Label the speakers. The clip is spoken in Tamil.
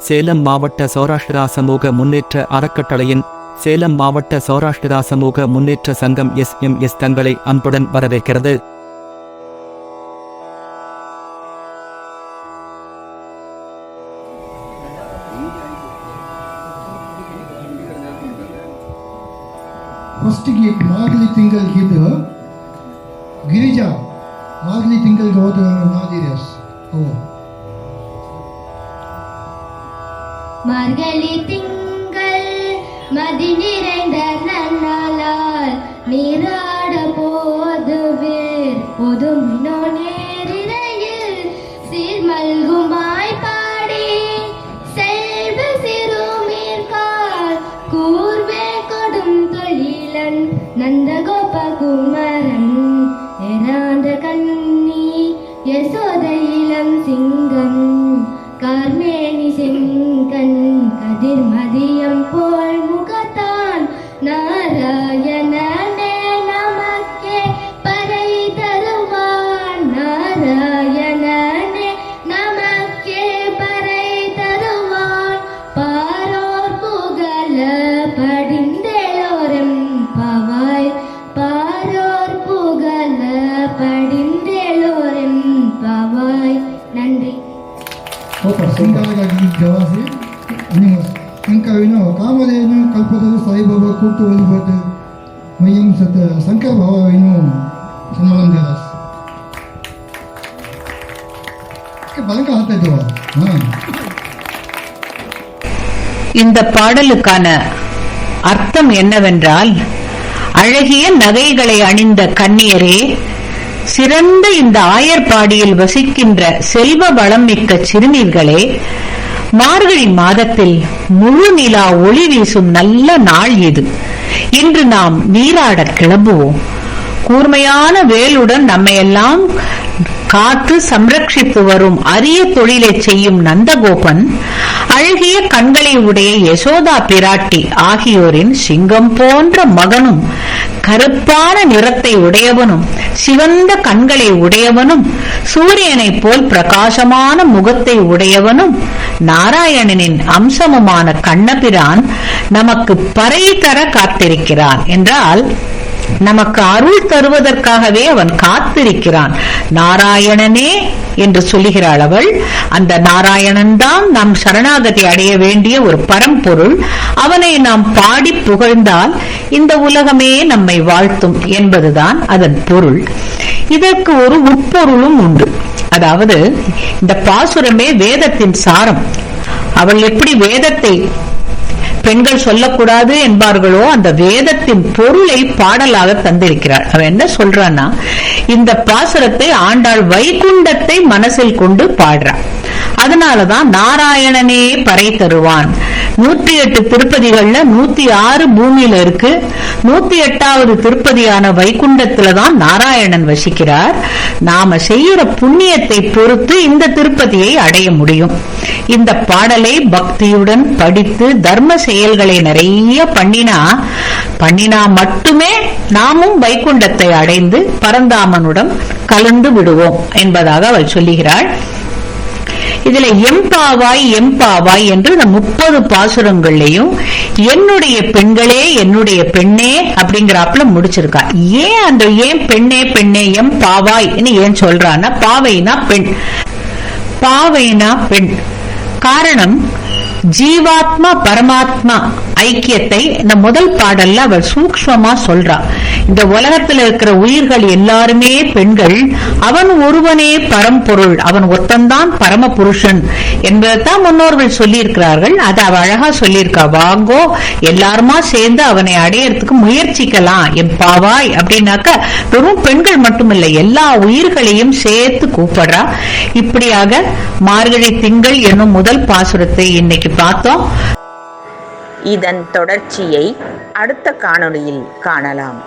Speaker 1: சேலம் மாவட்ட சௌராஷ்டிரா சமூக முன்னேற்ற அறக்கட்டளையின் சேலம் மாவட்ட சௌராஷ்டிரா சமூக முன்னேற்ற சங்கம் SMS தங்களை அன்புடன் வரவேற்கிறது.
Speaker 2: ಫಸ್ಟಿಗೆ ಮಾರ್ಲಿ ತಿಂಗಳಿಗೆ ಗಿರಿಜಾ ಮಾರ್ಲಿ ತಿಂಗಳಿಗೆ ಹೋದ ನಾದಿರಸ್
Speaker 3: மார்கழி திங்கள் மதி நிறைந்த நன்னாளால் நீராட போதுவேர் பொதுமினோ நேரிடையில் சீர்மல்குமாய் பாடி செல்வ சிறுமீர்கால் கூர்வே கொடும் தொழிலன் நந்தகோபகுமரன் எராந்த கண்ணி யசோத இளம் சிங்கம் கார்மேனி செங்கன் கதிர் மதியம் போல் முகத்தான் நாராயணனே நமக்கே பறை தருவான். நாராயணனே நமக்கே பறை தருவான். பாரோர் புகழ படிந்தேளோரம் பவாய். பாரோர் புகழ படிந்தேளோரம் பவாய். நன்றி.
Speaker 2: ಸಂಘವಾಗಿ ಜವಾಸಿ ನಿಮ್ಮ ಶಂಕರವಿನೋ ಕಾಮಧೇನು ಕಲ್ಪದಲ್ಲಿ ಸಾಯಿಬಾಬಾ ಕೂತು ಒಂದು ಮಯ್ಯಂ ಸತ ಶಂಕರ ಭಾವವಿನೋ ಸನ್ಮಾನ ದೇದಾಸ್ பலங்க ஆத்தோ.
Speaker 4: இந்த பாடலுக்கான அர்த்தம் என்னவென்றால், அழகிய நகைகளை அணிந்த கன்னியரே, சிறந்த இந்த ஆயர்பாடியில் வசிக்கின்ற செல்வ வளம் மிக்க சிறுமிகளே, மார்கழி மாதத்தில் முழு நிலா ஒளி வீசும் நல்ல நாள் இது. இன்று நாம் நீராட கிளம்புவோம். கூர்மையான வேலுடன் நம்மையெல்லாம் காத்து சம்ரட்சித்து வரும் அரிய தொழிலை செய்யும் நந்தகோபன், அழகிய கண்களை உடைய யசோதா பிராட்டி ஆகியோரின் சிங்கம் போன்ற மகனும், கருப்பான நிறத்தை உடையவனும், சிவந்த கண்களை உடையவனும், சூரியனைப் போல் பிரகாசமான முகத்தை உடையவனும், நாராயணனின் அம்சமுமான கண்ணபிரான் நமக்கு பறை தர காத்திருக்கிறான் என்றால், நமக்கு அருள் தருவதற்காகவே அவன் காத்திருக்கிறான். நாராயணனே என்று சொல்லுகிறாள் அவள். அந்த நாராயணன் தான் நாம் சரணாகதி அடைய வேண்டிய ஒரு பரம்பொருள். அவனை நாம் பாடி புகழ்ந்தால் இந்த உலகமே நம்மை வாழ்த்தும் என்பதுதான் அதன் பொருள். இதற்கு ஒரு உட்பொருளும் உண்டு. அதாவது, இந்த பாசுரமே வேதத்தின் சாரம். அவள் எப்படி வேதத்தை பெண்கள் சொல்லக்கூடாது என்பார்களோ, அந்த வேதத்தின் பொருளை பாடலாக தந்திருக்கிறார். அவ என்ன சொல்றான்னா, இந்த பாசுரத்தை ஆண்டாள் வைகுண்டத்தை மனசில் கொண்டு பாடுறான். அதனாலதான் நாராயணனே பறை தருவான். 108 திருப்பதிகள்ல 106 பூமியில இருக்கு. 108வது திருப்பதியான வைகுண்டத்துலதான் நாராயணன் வசிக்கிறார். நாம செய்யற புண்ணியத்தை பொறுத்து இந்த திருப்பதியை அடைய முடியும். இந்த பாடலை பக்தியுடன் படித்து தர்ம செயல்களை நிறைய பண்ணினா மட்டுமே நாமும் வைகுண்டத்தை அடைந்து பரந்தாமனுடன் கலந்து விடுவோம் என்பதாக அவள் சொல்லுகிறாள். இதுல எம்பாவாய் எம்பாவாய் என்று இந்த 30 பாசுரங்கள்லையும் என்னுடைய பெண்களே என்னுடைய பெண்ணே அப்படிங்கிறாப்புல முடிச்சிருக்கா. ஏன் பெண்ணே பெண்ணே எம்பாவாய் ஏன் சொல்றான்னா, பாவைனா பெண், பாவைனா பெண். காரணம், ஜீவாத்மா பரமாத்மா ஐக்கியத்தை இந்த முதல் பாடல்ல அவள் சூக்ஷ்மமா சொல்றா. இந்த உலகத்தில் இருக்கிற உயிர்கள் எல்லாருமே பெண்கள். அவன் ஒருவனே பரம்பொருள், அவன் ஒருத்தன்தான் பரம புருஷன் என்பதைத்தான் முன்னோர்கள் சொல்லி இருக்கிறார்கள். அதை அவ அழகா சொல்லியிருக்கா. வாங்கோ, எல்லாருமா சேர்ந்து அவனை அடையறதுக்கு முயற்சிக்கலாம். என் பாவாய் அப்படின்னாக்க வெறும் பெண்கள் மட்டுமில்லை, எல்லா உயிர்களையும் சேர்த்து கூப்பிடுறா. இப்படியாக மார்கழி திங்கள் என்னும் முதல் பாசுரத்தை இன்னைக்கு பார்த்தோம்.
Speaker 5: இதன் தொடர்ச்சியை அடுத்த காணொளியில் காணலாம்.